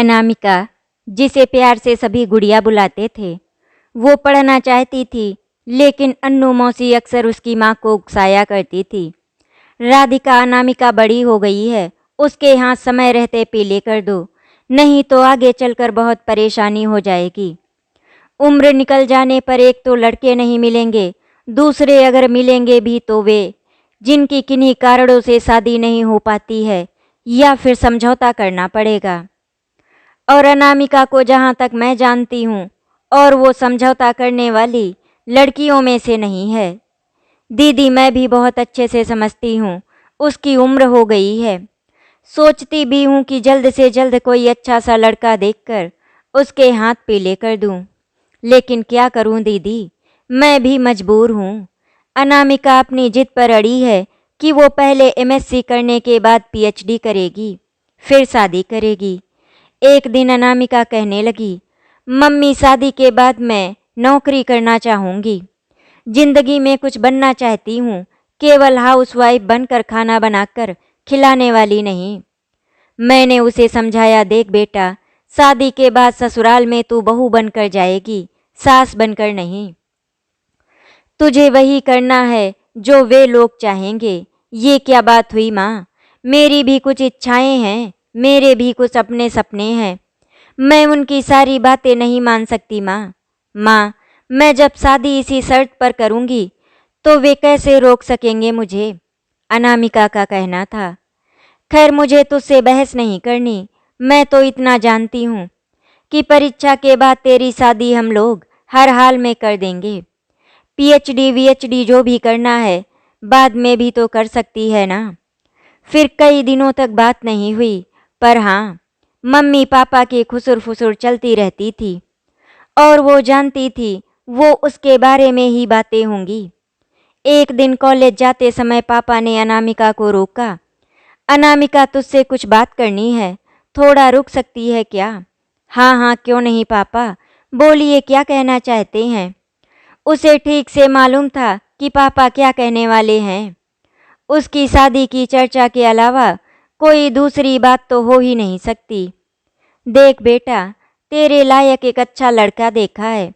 अनामिका, जिसे प्यार से सभी गुड़िया बुलाते थे, वो पढ़ना चाहती थी, लेकिन अन्नू मौसी अक्सर उसकी माँ को उकसाया करती थी। राधिका, अनामिका बड़ी हो गई है, उसके हाथ समय रहते पीले कर दो, नहीं तो आगे चलकर बहुत परेशानी हो जाएगी। उम्र निकल जाने पर एक तो लड़के नहीं मिलेंगे, दूसरे अगर मिलेंगे भी तो वे जिनकी किन्हीं कारणों से शादी नहीं हो पाती है, या फिर समझौता करना पड़ेगा। और अनामिका को जहाँ तक मैं जानती हूँ, और वो समझौता करने वाली लड़कियों में से नहीं है। दीदी, मैं भी बहुत अच्छे से समझती हूँ, उसकी उम्र हो गई है। सोचती भी हूँ कि जल्द से जल्द कोई अच्छा सा लड़का देखकर उसके हाथ पीले कर दूँ, लेकिन क्या करूँ दीदी, मैं भी मजबूर हूँ। अनामिका अपनी जिद पर अड़ी है कि वो पहले एमएससी करने के बाद पीएचडी करेगी, फिर शादी करेगी। एक दिन अनामिका कहने लगी, मम्मी, शादी के बाद मैं नौकरी करना चाहूँगी, जिंदगी में कुछ बनना चाहती हूँ, केवल हाउसवाइफ बनकर खाना बनाकर खिलाने वाली नहीं। मैंने उसे समझाया, देख बेटा, शादी के बाद ससुराल में तू बहू बनकर जाएगी, सास बनकर नहीं। तुझे वही करना है जो वे लोग चाहेंगे। ये क्या बात हुई माँ, मेरी भी कुछ इच्छाएं हैं, मेरे भी कुछ अपने सपने हैं, मैं उनकी सारी बातें नहीं मान सकती माँ। माँ, मैं जब शादी इसी शर्त पर करूँगी तो वे कैसे रोक सकेंगे मुझे, अनामिका का कहना था। खैर, मुझे तुझसे बहस नहीं करनी, मैं तो इतना जानती हूँ कि परीक्षा के बाद तेरी शादी हम लोग हर हाल में कर देंगे। पीएचडी वीएचडी जो भी करना है बाद में भी तो कर सकती है ना। फिर कई दिनों तक बात नहीं हुई, पर हाँ, मम्मी पापा की खुसुर फुसुर चलती रहती थी, और वो जानती थी वो उसके बारे में ही बातें होंगी। एक दिन कॉलेज जाते समय पापा ने अनामिका को रोका। अनामिका, तुझसे कुछ बात करनी है, थोड़ा रुक सकती है क्या? हाँ हाँ, क्यों नहीं पापा, बोलिए, क्या कहना चाहते हैं। उसे ठीक से मालूम था कि पापा क्या कहने वाले हैं। उसकी शादी की चर्चा के अलावा कोई दूसरी बात तो हो ही नहीं सकती। देख बेटा, तेरे लायक एक अच्छा लड़का देखा है,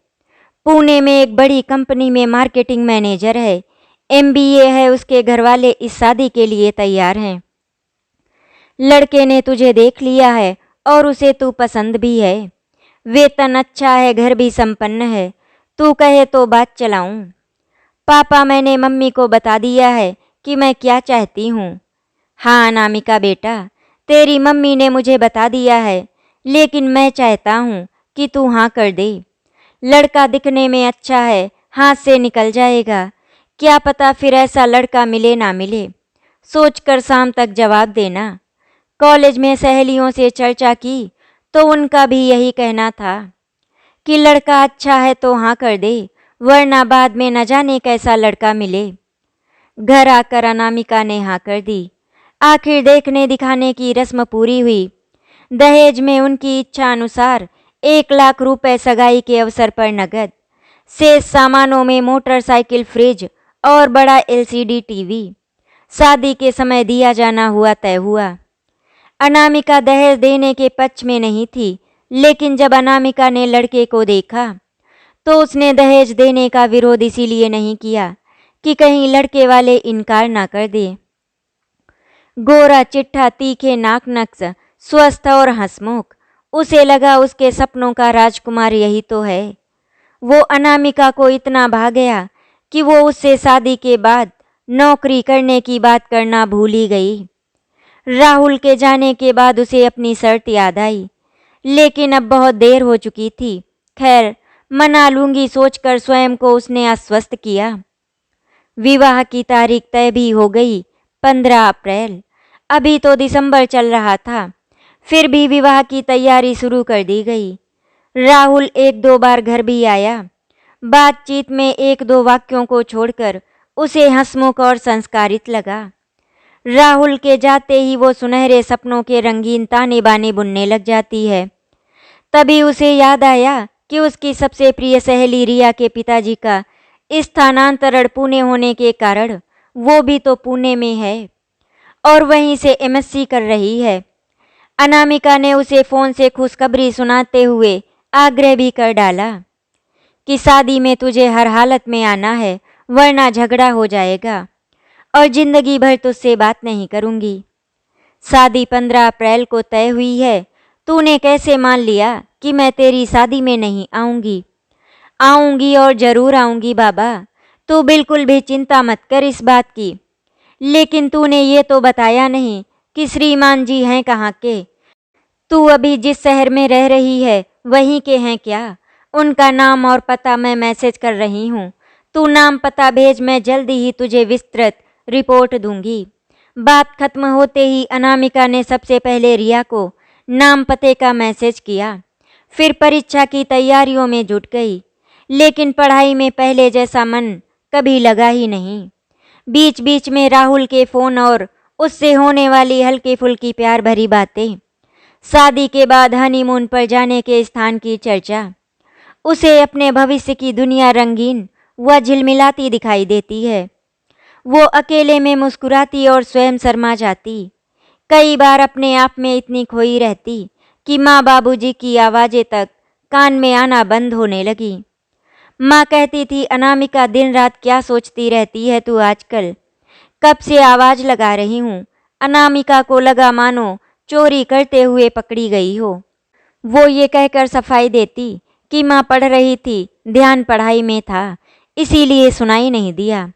पुणे में एक बड़ी कंपनी में मार्केटिंग मैनेजर है, एमबीए है, उसके घरवाले इस शादी के लिए तैयार हैं। लड़के ने तुझे देख लिया है और उसे तू पसंद भी है, वेतन अच्छा है, घर भी संपन्न है, तू कहे तो बात चलाऊं। पापा, मैंने मम्मी को बता दिया है कि मैं क्या चाहती हूँ। हाँ अनामिका बेटा, तेरी मम्मी ने मुझे बता दिया है, लेकिन मैं चाहता हूँ कि तू हाँ कर दे। लड़का दिखने में अच्छा है, हाथ से निकल जाएगा, क्या पता फिर ऐसा लड़का मिले ना मिले, सोचकर शाम तक जवाब देना। कॉलेज में सहेलियों से चर्चा की तो उनका भी यही कहना था कि लड़का अच्छा है तो हाँ कर दे, वरना बाद में न जाने कैसा लड़का मिले। घर आकर अनामिका ने हाँ कर दी। आखिर देखने दिखाने की रस्म पूरी हुई। दहेज में उनकी इच्छा अनुसार 1 लाख रुपए सगाई के अवसर पर नगद, शेष सामानों में मोटरसाइकिल, फ्रिज और बड़ा एलसीडी टीवी शादी के समय दिया जाना हुआ तय हुआ। अनामिका दहेज देने के पक्ष में नहीं थी, लेकिन जब अनामिका ने लड़के को देखा तो उसने दहेज देने का विरोध इसीलिए नहीं किया कि कहीं लड़के वाले इनकार ना कर दे। गोरा चिट्ठा, तीखे नाक नक्श, स्वस्थ और हंसमुख, उसे लगा उसके सपनों का राजकुमार यही तो है। वो अनामिका को इतना भा गया कि वो उससे शादी के बाद नौकरी करने की बात करना भूल ही गई। राहुल के जाने के बाद उसे अपनी शर्त याद आई, लेकिन अब बहुत देर हो चुकी थी। खैर, मना लूंगी सोचकर स्वयं को उसने आश्वस्त किया। विवाह की तारीख तय भी हो गई, 15 अप्रैल। अभी तो दिसंबर चल रहा था, फिर भी विवाह की तैयारी शुरू कर दी गई। राहुल 1-2 बार घर भी आया। बातचीत में 1-2 वाक्यों को छोड़कर उसे हंसमुख और संस्कारित लगा। राहुल के जाते ही वो सुनहरे सपनों के रंगीन ताने बाने बुनने लग जाती है। तभी उसे याद आया कि उसकी सबसे प्रिय सहेली रिया के पिताजी का स्थानांतरण पुणे होने के कारण वो भी तो पुणे में है और वहीं से एमएससी कर रही है। अनामिका ने उसे फोन से खुशखबरी सुनाते हुए आग्रह भी कर डाला कि शादी में तुझे हर हालत में आना है, वरना झगड़ा हो जाएगा और जिंदगी भर तुझसे बात नहीं करूंगी। शादी 15 अप्रैल को तय हुई है। तूने कैसे मान लिया कि मैं तेरी शादी में नहीं आऊंगी? आऊंगी और जरूर आऊंगी बाबा, तू बिल्कुल भी चिंता मत कर इस बात की। लेकिन तूने ये तो बताया नहीं कि श्रीमान जी हैं कहाँ के। तू अभी जिस शहर में रह रही है वहीं के हैं क्या? उनका नाम और पता मैं मैसेज कर रही हूँ। तू नाम पता भेज, मैं जल्दी ही तुझे विस्तृत रिपोर्ट दूंगी। बात खत्म होते ही अनामिका ने सबसे पहले रिया को नाम पते का मैसेज किया, फिर परीक्षा की तैयारियों में जुट गई। लेकिन पढ़ाई में पहले जैसा मन कभी लगा ही नहीं। बीच बीच में राहुल के फोन और उससे होने वाली हल्की फुल्की प्यार भरी बातें, शादी के बाद हनीमून पर जाने के स्थान की चर्चा। उसे अपने भविष्य की दुनिया रंगीन व झिलमिलाती दिखाई देती है। वो अकेले में मुस्कुराती और स्वयं शर्मा जाती। कई बार अपने आप में इतनी खोई रहती कि माँ बाबूजी की आवाज़ें तक कान में आना बंद होने लगी। माँ कहती थी, अनामिका दिन रात क्या सोचती रहती है तू आजकल? कब से आवाज़ लगा रही हूँ। अनामिका को लगा मानो चोरी करते हुए पकड़ी गई हो। वो ये कहकर सफाई देती कि माँ पढ़ रही थी, ध्यान पढ़ाई में था, इसीलिए सुनाई नहीं दिया।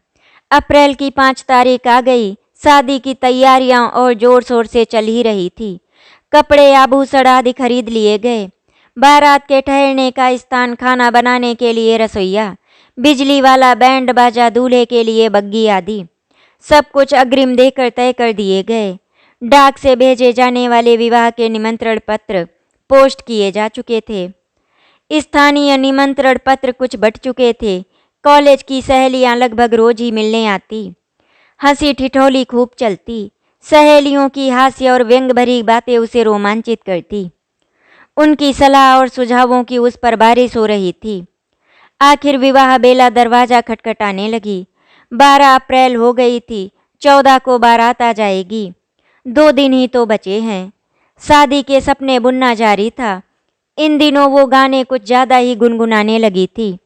अप्रैल की 5 तारीख आ गई। शादी की तैयारियां और जोर शोर से चल ही रही थी। कपड़े आभूषण आदि खरीद लिए गए। बारात के ठहरने का स्थान, खाना बनाने के लिए रसोईया, बिजली वाला बैंड बाजा, दूल्हे के लिए बग्गी आदि सब कुछ अग्रिम देकर तय कर दिए गए। डाक से भेजे जाने वाले विवाह के निमंत्रण पत्र पोस्ट किए जा चुके थे। स्थानीय निमंत्रण पत्र कुछ बट चुके थे। कॉलेज की सहेलियां लगभग रोज ही मिलने आती। हंसी ठिठोली खूब चलती। सहेलियों की हास्य और व्यंग भरी बातें उसे रोमांचित करती। उनकी सलाह और सुझावों की उस पर बारिश हो रही थी। आखिर विवाह बेला दरवाजा खटखटाने लगी। 12 अप्रैल हो गई थी। 14 को बारात आ जाएगी। 2 दिन ही तो बचे हैं। शादी के सपने बुनना जारी था। इन दिनों वो गाने कुछ ज़्यादा ही गुनगुनाने लगी थी।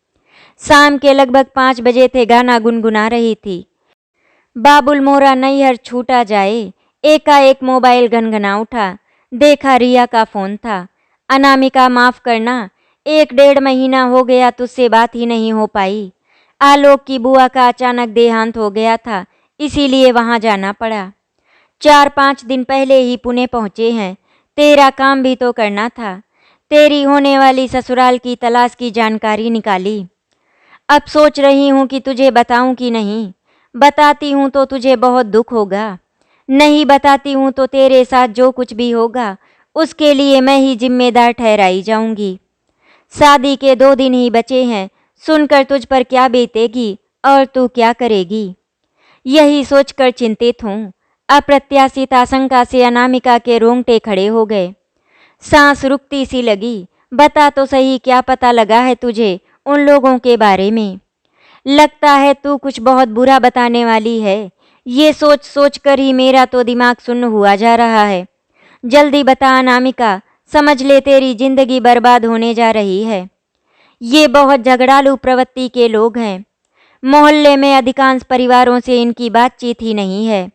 शाम के लगभग 5 बजे थे, गाना गुनगुना रही थी। बाबुल मोरा नैहर छूटा जाए। एकाएक मोबाइल घनघना उठा। देखा रिया का फ़ोन था। अनामिका, माफ़ करना, 1 डेढ़ महीना हो गया तुझसे बात ही नहीं हो पाई। आलोक की बुआ का अचानक देहांत हो गया था, इसीलिए वहाँ जाना पड़ा। 4-5 दिन पहले ही पुणे पहुँचे हैं। तेरा काम भी तो करना था। तेरी होने वाली ससुराल की तलाश की जानकारी निकाली। अब सोच रही हूँ कि तुझे बताऊँ कि नहीं। बताती हूँ तो तुझे बहुत दुख होगा। नहीं बताती हूँ तो तेरे साथ जो कुछ भी होगा उसके लिए मैं ही जिम्मेदार ठहराई जाऊंगी। शादी के 2 दिन ही बचे हैं। सुनकर तुझ पर क्या बीतेगी और तू क्या करेगी, यही सोचकर चिंतित हूँ। अप्रत्याशित आशंका से अनामिका के रोंगटे खड़े हो गए। सांस रुकती सी लगी। बता तो सही, क्या पता लगा है तुझे उन लोगों के बारे में? लगता है तू कुछ बहुत बुरा बताने वाली है। ये सोच सोच कर ही मेरा तो दिमाग सुन्न हुआ जा रहा है। जल्दी बता अनामिका, समझ ले तेरी जिंदगी बर्बाद होने जा रही है। ये बहुत झगड़ालू प्रवृत्ति के लोग हैं। मोहल्ले में अधिकांश परिवारों से इनकी बातचीत ही नहीं है।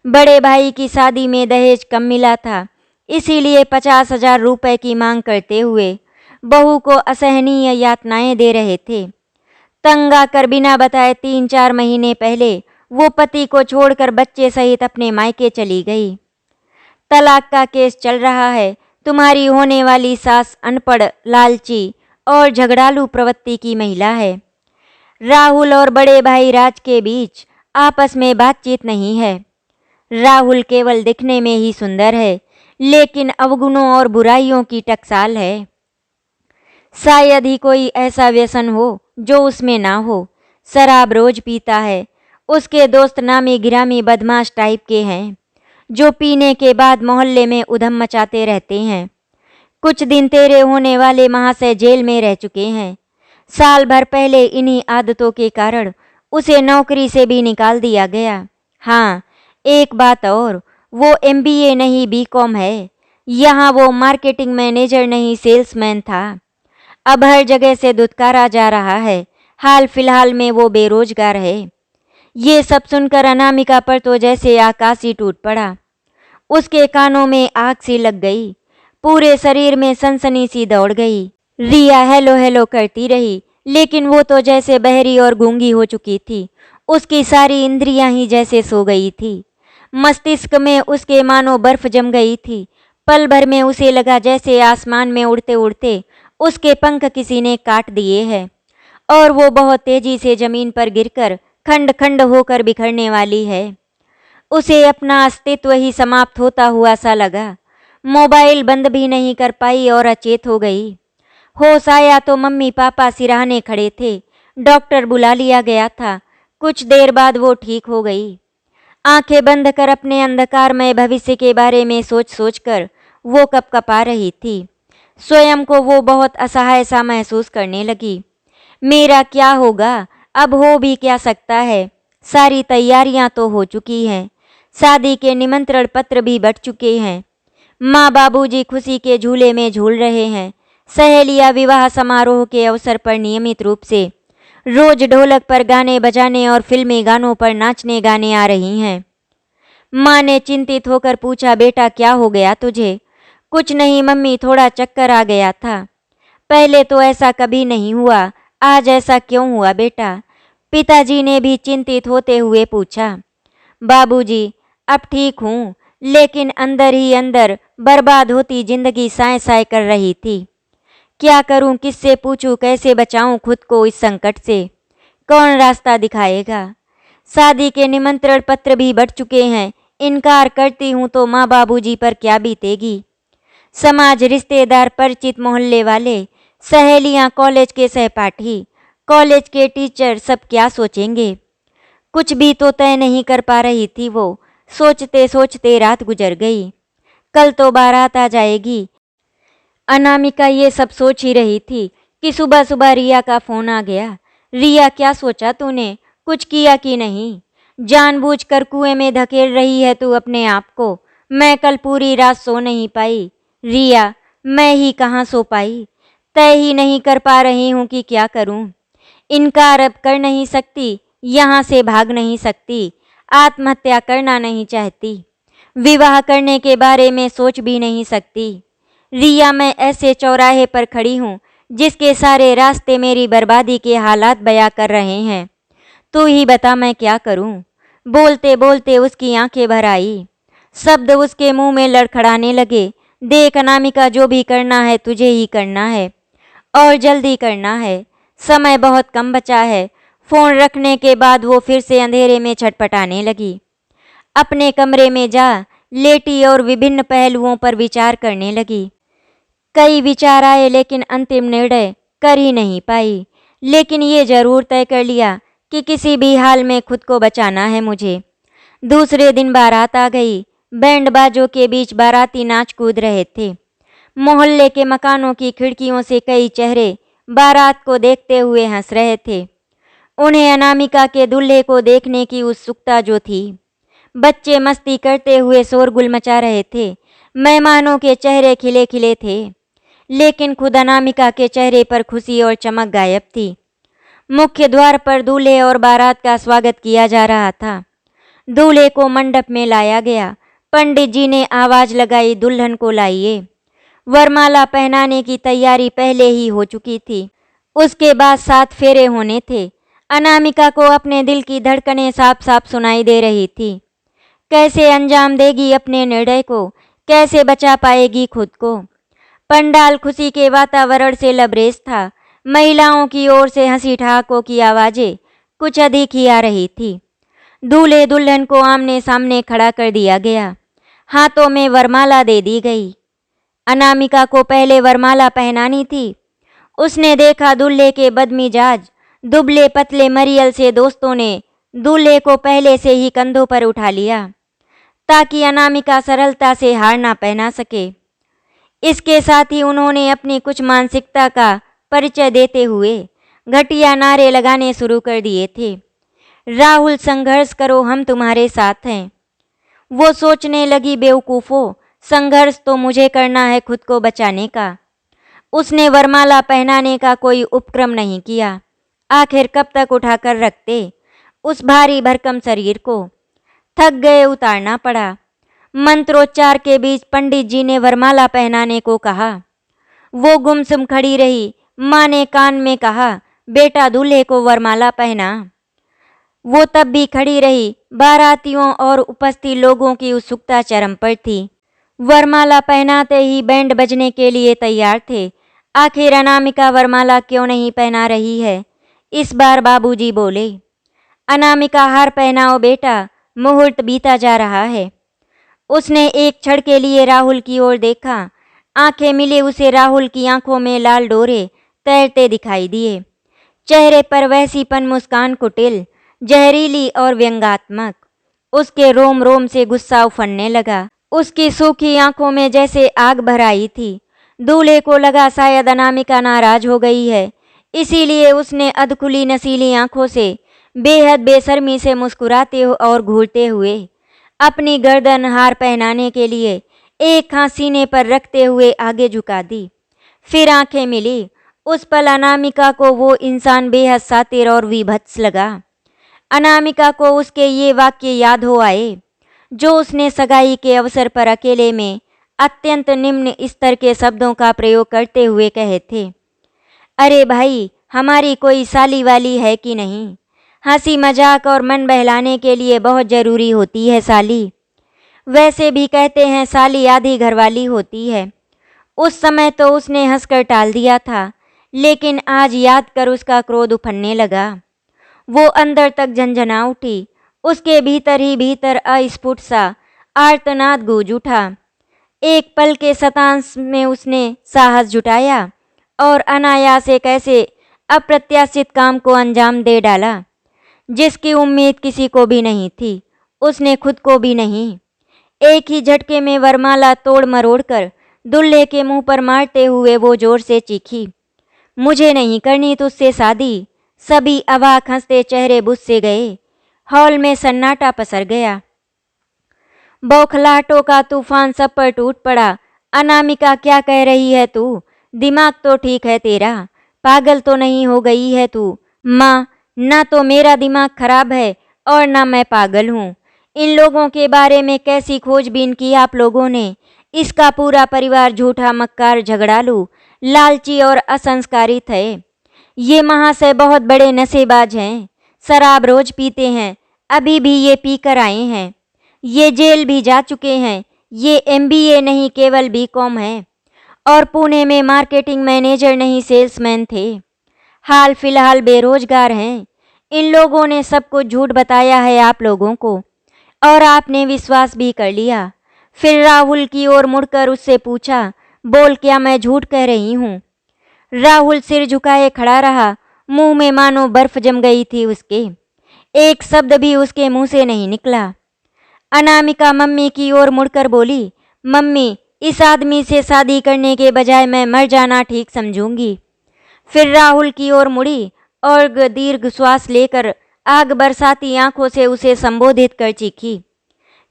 बड़े भाई की शादी में दहेज कम मिला था, इसीलिए 50,000 रुपए की मांग करते हुए बहू को असहनीय यातनाएं दे रहे थे। तंग आकर बिना बताए 3-4 महीने पहले वो पति को छोड़कर बच्चे सहित अपने मायके चली गई। तलाक का केस चल रहा है। तुम्हारी होने वाली सास अनपढ़, लालची और झगड़ालू प्रवृत्ति की महिला है। राहुल और बड़े भाई राज के बीच आपस में बातचीत नहीं है। राहुल केवल दिखने में ही सुंदर है, लेकिन अवगुणों और बुराइयों की टकसाल है। शायद ही कोई ऐसा व्यसन हो जो उसमें ना हो। शराब रोज पीता है। उसके दोस्त नामी गिरामी बदमाश टाइप के हैं, जो पीने के बाद मोहल्ले में उधम मचाते रहते हैं। कुछ दिन तेरे होने वाले महाशय जेल में रह चुके हैं। साल भर पहले इन्हीं आदतों के कारण उसे नौकरी से भी निकाल दिया गया। हाँ, एक बात और, वो MBA नहीं BCom है। यहाँ वो मार्केटिंग मैनेजर नहीं, सेल्समैन था। अब हर जगह से दुत्कारा जा रहा है। हाल फिलहाल में वो बेरोजगार है। ये सब सुनकर अनामिका पर तो जैसे आकाश ही टूट पड़ा। उसके कानों में आग सी लग गई, पूरे शरीर में सनसनी सी दौड़ गई। रिया हेलो हेलो करती रही, लेकिन वो तो जैसे बहरी और गूंगी हो चुकी थी। उसकी सारी इंद्रियां ही जैसे सो गई थी। मस्तिष्क में उसके मानो बर्फ जम गई थी। पल भर में उसे लगा जैसे आसमान में उड़ते उड़ते उसके पंख किसी ने काट दिए हैं और वो बहुत तेजी से जमीन पर गिरकर खंड खंड होकर बिखरने वाली है। उसे अपना अस्तित्व ही समाप्त होता हुआ सा लगा। मोबाइल बंद भी नहीं कर पाई और अचेत हो गई। होश आया तो मम्मी पापा सिरहाने खड़े थे। डॉक्टर बुला लिया गया था। कुछ देर बाद वो ठीक हो गई। आंखें बंद कर अपने अंधकारमय भविष्य के बारे में सोच सोच कर वो कपकपा रही थी। स्वयं को वो बहुत असहाय सा महसूस करने लगी। मेरा क्या होगा? अब हो भी क्या सकता है? सारी तैयारियां तो हो चुकी हैं। शादी के निमंत्रण पत्र भी बट चुके हैं। माँ बाबूजी खुशी के झूले में झूल रहे हैं। सहेलियां विवाह समारोह के अवसर पर नियमित रूप से रोज ढोलक पर गाने बजाने और फिल्मी गानों पर नाचने गाने आ रही हैं। माँ ने चिंतित होकर पूछा, बेटा क्या हो गया तुझे? कुछ नहीं मम्मी, थोड़ा चक्कर आ गया था। पहले तो ऐसा कभी नहीं हुआ, आज ऐसा क्यों हुआ बेटा? पिताजी ने भी चिंतित होते हुए पूछा। बाबूजी, अब ठीक हूँ, लेकिन अंदर ही अंदर बर्बाद होती जिंदगी साए साए कर रही थी। क्या करूं, किससे पूछूं, कैसे बचाऊं खुद को इस संकट से? कौन रास्ता दिखाएगा? शादी के निमंत्रण पत्र भी बट चुके हैं। इनकार करती हूं तो माँ बाबूजी पर क्या बीतेगी? समाज, रिश्तेदार, परिचित मोहल्ले वाले, सहेलियां, कॉलेज के सहपाठी, कॉलेज के टीचर, सब क्या सोचेंगे? कुछ भी तो तय नहीं कर पा रही थी वो। सोचते सोचते रात गुजर गई। कल तो बारात आ जाएगी। अनामिका ये सब सोच ही रही थी कि सुबह सुबह रिया का फोन आ गया। रिया, क्या सोचा तूने? कुछ किया कि नहीं? जानबूझकर कुएं में धकेल रही है तू अपने आप को। मैं कल पूरी रात सो नहीं पाई। रिया, मैं ही कहाँ सो पाई। तय ही नहीं कर पा रही हूँ कि क्या करूँ। इनकार अब कर नहीं सकती, यहाँ से भाग नहीं सकती, आत्महत्या करना नहीं चाहती, विवाह करने के बारे में सोच भी नहीं सकती। रिया, मैं ऐसे चौराहे पर खड़ी हूँ जिसके सारे रास्ते मेरी बर्बादी के हालात बयां कर रहे हैं। तू ही बता मैं क्या करूँ? बोलते बोलते उसकी आंखें भर आई। शब्द उसके मुंह में लड़खड़ाने लगे। देख अनामिका, जो भी करना है तुझे ही करना है और जल्दी करना है। समय बहुत कम बचा है। फोन रखने के बाद वो फिर से अंधेरे में छटपटाने लगी। अपने कमरे में जा लेटी और विभिन्न पहलुओं पर विचार करने लगी। कई विचार आए लेकिन अंतिम निर्णय कर ही नहीं पाई। लेकिन ये जरूर तय कर लिया कि किसी भी हाल में खुद को बचाना है मुझे। दूसरे दिन बारात आ गई। बैंड बाजों के बीच बाराती नाच कूद रहे थे। मोहल्ले के मकानों की खिड़कियों से कई चेहरे बारात को देखते हुए हंस रहे थे। उन्हें अनामिका के दूल्हे को देखने की उत्सुकता जो थी। बच्चे मस्ती करते हुए शोरगुल मचा रहे थे। मेहमानों के चेहरे खिले खिले थे, लेकिन खुद अनामिका के चेहरे पर खुशी और चमक गायब थी। मुख्य द्वार पर दूल्हे और बारात का स्वागत किया जा रहा था। दूल्हे को मंडप में लाया गया। पंडित जी ने आवाज लगाई, दुल्हन को लाइए। वरमाला पहनाने की तैयारी पहले ही हो चुकी थी। उसके बाद 7 फेरे होने थे। अनामिका को अपने दिल की धड़कनें साफ साफ सुनाई दे रही थी। कैसे अंजाम देगी अपने निर्णय को? कैसे बचा पाएगी खुद को? पंडाल खुशी के वातावरण से लबरेज था। महिलाओं की ओर से हंसी ठहाकों की आवाजें कुछ अधिक ही आ रही थी। दूल्हे दुल्हन को आमने सामने खड़ा कर दिया गया। हाथों में वरमाला दे दी गई। अनामिका को पहले वरमाला पहनानी थी। उसने देखा दूल्हे के बदमिजाज दुबले पतले मरियल से दोस्तों ने दूल्हे को पहले से ही कंधों पर उठा लिया ताकि अनामिका सरलता से हार ना पहना सके। इसके साथ ही उन्होंने अपनी कुछ मानसिकता का परिचय देते हुए घटिया नारे लगाने शुरू कर दिए थे। राहुल, संघर्ष करो, हम तुम्हारे साथ हैं। वो सोचने लगी, बेवकूफ़ों, संघर्ष तो मुझे करना है खुद को बचाने का। उसने वरमाला पहनाने का कोई उपक्रम नहीं किया। आखिर कब तक उठाकर रखते उस भारी भरकम शरीर को। थक गए, उतारना पड़ा। मंत्रोच्चार के बीच पंडित जी ने वरमाला पहनाने को कहा। वो गुमसुम खड़ी रही। माँ ने कान में कहा, बेटा दूल्हे को वरमाला पहना। वो तब भी खड़ी रही। बारातियों और उपस्थित लोगों की उत्सुकता चरम पर थी। वरमाला पहनाते ही बैंड बजने के लिए तैयार थे। आखिर अनामिका वरमाला क्यों नहीं पहना रही है? इस बार बाबूजी बोले, अनामिका हार पहनाओ बेटा, मुहूर्त बीता जा रहा है। उसने एक क्षण के लिए राहुल की ओर देखा। आंखें मिले उसे राहुल की आंखों में लाल डोरे तैरते दिखाई दिए। चेहरे पर वैसीपन मुस्कान कुटिल, जहरीली और व्यंग्यात्मक। उसके रोम रोम से गुस्सा उफनने लगा। उसकी सूखी आंखों में जैसे आग भर आई थी। दूल्हे को लगा शायद अनामिका नाराज हो गई है, इसीलिए उसने अधखुली नसीली आंखों से बेहद बेशर्मी से मुस्कुराते और घूरते हुए अपनी गर्दन हार पहनाने के लिए एक हाथ सीने पर रखते हुए आगे झुका दी। फिर आंखें मिली। उस पल अनामिका को वो इंसान बेहद सातिर और विभत्स लगा। अनामिका को उसके ये वाक्य याद हो आए जो उसने सगाई के अवसर पर अकेले में अत्यंत निम्न स्तर के शब्दों का प्रयोग करते हुए कहे थे, अरे भाई, हमारी कोई साली वाली है कि नहीं? हंसी मजाक और मन बहलाने के लिए बहुत ज़रूरी होती है साली। वैसे भी कहते हैं साली आधी घरवाली होती है। उस समय तो उसने हंसकर टाल दिया था, लेकिन आज याद कर उसका क्रोध उफनने लगा। वो अंदर तक झंझना उठी। उसके भीतर ही भीतर अस्फुट सा आर्तनाद गूंज उठा। एक पल के शतांश में उसने साहस जुटाया और अनायास एक ऐसे अप्रत्याशित काम को अंजाम दे डाला जिसकी उम्मीद किसी को भी नहीं थी, उसने खुद को भी नहीं। एक ही झटके में वरमाला तोड़ मरोड़ कर दूल्हे के मुंह पर मारते हुए वो जोर से चीखी, मुझे नहीं करनी तुझसे शादी। सभी अवाक हंसते चेहरे बुझ से गए। हॉल में सन्नाटा पसर गया। बौखलाहटों का तूफान सब पर टूट पड़ा। अनामिका, क्या कह रही है तू? दिमाग तो ठीक है तेरा, पागल तो नहीं हो गई है तू? माँ, ना तो मेरा दिमाग खराब है और ना मैं पागल हूँ। इन लोगों के बारे में कैसी खोजबीन की आप लोगों ने? इसका पूरा परिवार झूठा, मक्कार, झगड़ालू, लालची और असंस्कारित है। ये महाशय बहुत बड़े नशेबाज हैं। शराब रोज पीते हैं, अभी भी ये पी कर आए हैं। ये जेल भी जा चुके हैं। ये MBA नहीं, केवल BCom है और पुणे में मार्केटिंग मैनेजर नहीं, सेल्समैन थे। हाल फिलहाल बेरोजगार हैं। इन लोगों ने सब कुछ झूठ बताया है आप लोगों को और आपने विश्वास भी कर लिया। फिर राहुल की ओर मुड़कर उससे पूछा, बोल, क्या मैं झूठ कह रही हूँ? राहुल सिर झुकाए खड़ा रहा। मुंह में मानो बर्फ जम गई थी उसके। एक शब्द भी उसके मुंह से नहीं निकला। अनामिका मम्मी की ओर मुड़कर बोली, मम्मी, इस आदमी से शादी करने के बजाय मैं मर जाना ठीक समझूंगी। फिर राहुल की ओर मुड़ी और दीर्घ श्वास लेकर आग बरसाती आंखों से उसे संबोधित कर चीखी,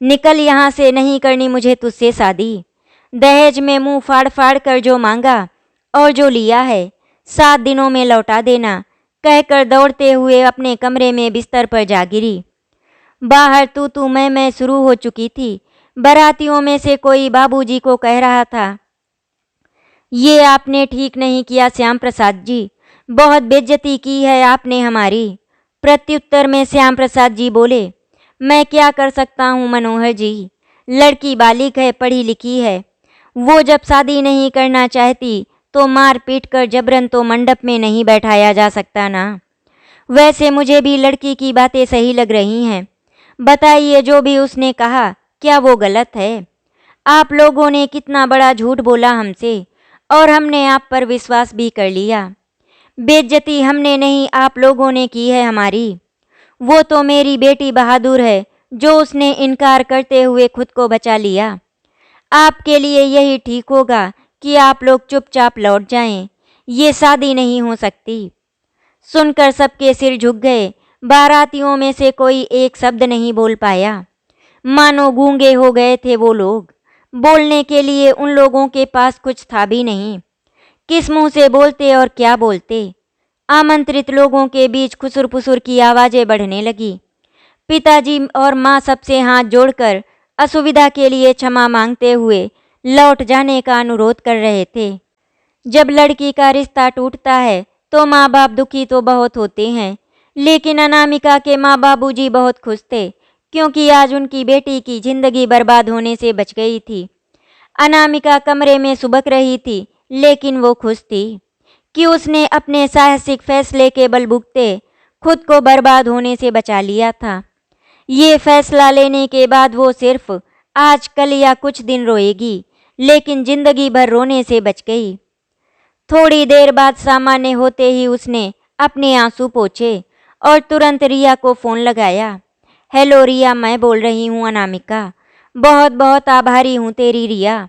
निकल यहाँ से, नहीं करनी मुझे तुझसे शादी। दहेज में मुंह फाड़ फाड़ कर जो मांगा और जो लिया है 7 दिनों में लौटा देना, कहकर दौड़ते हुए अपने कमरे में बिस्तर पर जा गिरी। बाहर तू मैं शुरू हो चुकी थी। बारातियों में से कोई बाबूजी को कह रहा था, ये आपने ठीक नहीं किया श्याम प्रसाद जी, बहुत बेइज्जती की है आपने हमारी। प्रत्युत्तर में श्याम प्रसाद जी बोले, मैं क्या कर सकता हूँ मनोहर जी, लड़की बालिग है, पढ़ी लिखी है। वो जब शादी नहीं करना चाहती तो मार पीट कर जबरन तो मंडप में नहीं बैठाया जा सकता ना। वैसे मुझे भी लड़की की बातें सही लग रही हैं। बताइए, जो भी उसने कहा क्या वो गलत है? आप लोगों ने कितना बड़ा झूठ बोला हमसे और हमने आप पर विश्वास भी कर लिया। बेइज्जती हमने नहीं, आप लोगों ने की है हमारी। वो तो मेरी बेटी बहादुर है जो उसने इनकार करते हुए खुद को बचा लिया। आपके लिए यही ठीक होगा कि आप लोग चुपचाप लौट जाएं। ये शादी नहीं हो सकती। सुनकर सबके सिर झुक गए। बारातियों में से कोई एक शब्द नहीं बोल पाया, मानो गूंगे हो गए थे वो लोग। बोलने के लिए उन लोगों के पास कुछ था भी नहीं। किस मुंह से बोलते और क्या बोलते। आमंत्रित लोगों के बीच खुसुर-फुसुर की आवाज़ें बढ़ने लगी। पिताजी और माँ सबसे हाथ जोड़कर असुविधा के लिए क्षमा मांगते हुए लौट जाने का अनुरोध कर रहे थे। जब लड़की का रिश्ता टूटता है तो माँ बाप दुखी तो बहुत होते हैं, लेकिन अनामिका के माँ बाबूजी बहुत खुश थे, क्योंकि आज उनकी बेटी की जिंदगी बर्बाद होने से बच गई थी। अनामिका कमरे में सुबक रही थी, लेकिन वो खुश थी कि उसने अपने साहसिक फैसले के बलबूते खुद को बर्बाद होने से बचा लिया था। ये फैसला लेने के बाद वो सिर्फ आज कल या कुछ दिन रोएगी, लेकिन जिंदगी भर रोने से बच गई। थोड़ी देर बाद सामान्य होते ही उसने अपने आंसू पोंछे और तुरंत रिया को फ़ोन लगाया। हेलो रिया, मैं बोल रही हूँ अनामिका। बहुत बहुत आभारी हूँ तेरी रिया।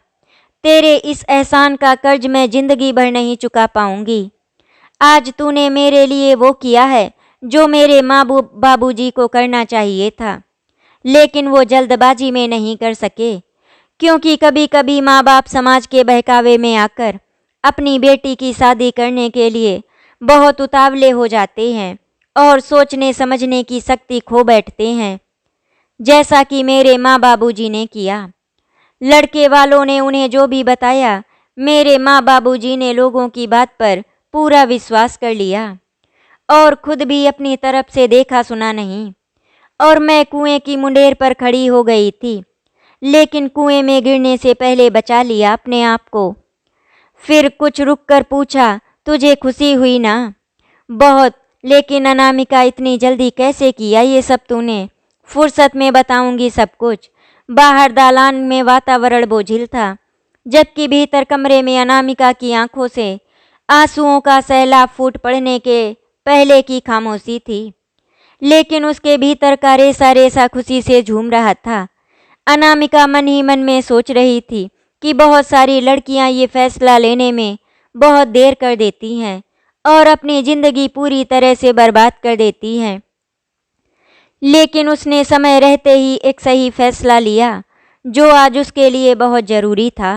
तेरे इस एहसान का कर्ज मैं जिंदगी भर नहीं चुका पाऊंगी। आज तूने मेरे लिए वो किया है जो मेरे माँ बाबूजी को करना चाहिए था, लेकिन वो जल्दबाजी में नहीं कर सके, क्योंकि कभी कभी माँ बाप समाज के बहकावे में आकर अपनी बेटी की शादी करने के लिए बहुत उतावले हो जाते हैं और सोचने समझने की शक्ति खो बैठते हैं, जैसा कि मेरे माँ बाबूजी ने किया। लड़के वालों ने उन्हें जो भी बताया, मेरे माँ बाबूजी ने लोगों की बात पर पूरा विश्वास कर लिया और खुद भी अपनी तरफ से देखा सुना नहीं, और मैं कुएं की मुंडेर पर खड़ी हो गई थी, लेकिन कुएं में गिरने से पहले बचा लिया अपने आप को। फिर कुछ रुक कर पूछा, तुझे खुशी हुई ना? बहुत, लेकिन अनामिका इतनी जल्दी कैसे किया ये सब तूने? फुर्सत में बताऊंगी सब कुछ। बाहर दालान में वातावरण बोझिल था, जबकि भीतर कमरे में अनामिका की आंखों से आंसुओं का सैलाब फूट पड़ने के पहले की खामोशी थी, लेकिन उसके भीतर का रेसा रेसा खुशी से झूम रहा था। अनामिका मन ही मन में सोच रही थी कि बहुत सारी लड़कियां ये फैसला लेने में बहुत देर कर देती हैं और अपनी जिंदगी पूरी तरह से बर्बाद कर देती हैं, लेकिन उसने समय रहते ही एक सही फैसला लिया जो आज उसके लिए बहुत ज़रूरी था।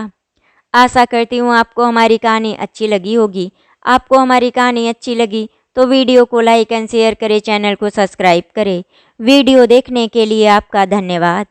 आशा करती हूँ आपको हमारी कहानी अच्छी लगी होगी। आपको हमारी कहानी अच्छी लगी तो वीडियो को लाइक एंड शेयर करें, चैनल को सब्सक्राइब करें। वीडियो देखने के लिए आपका धन्यवाद।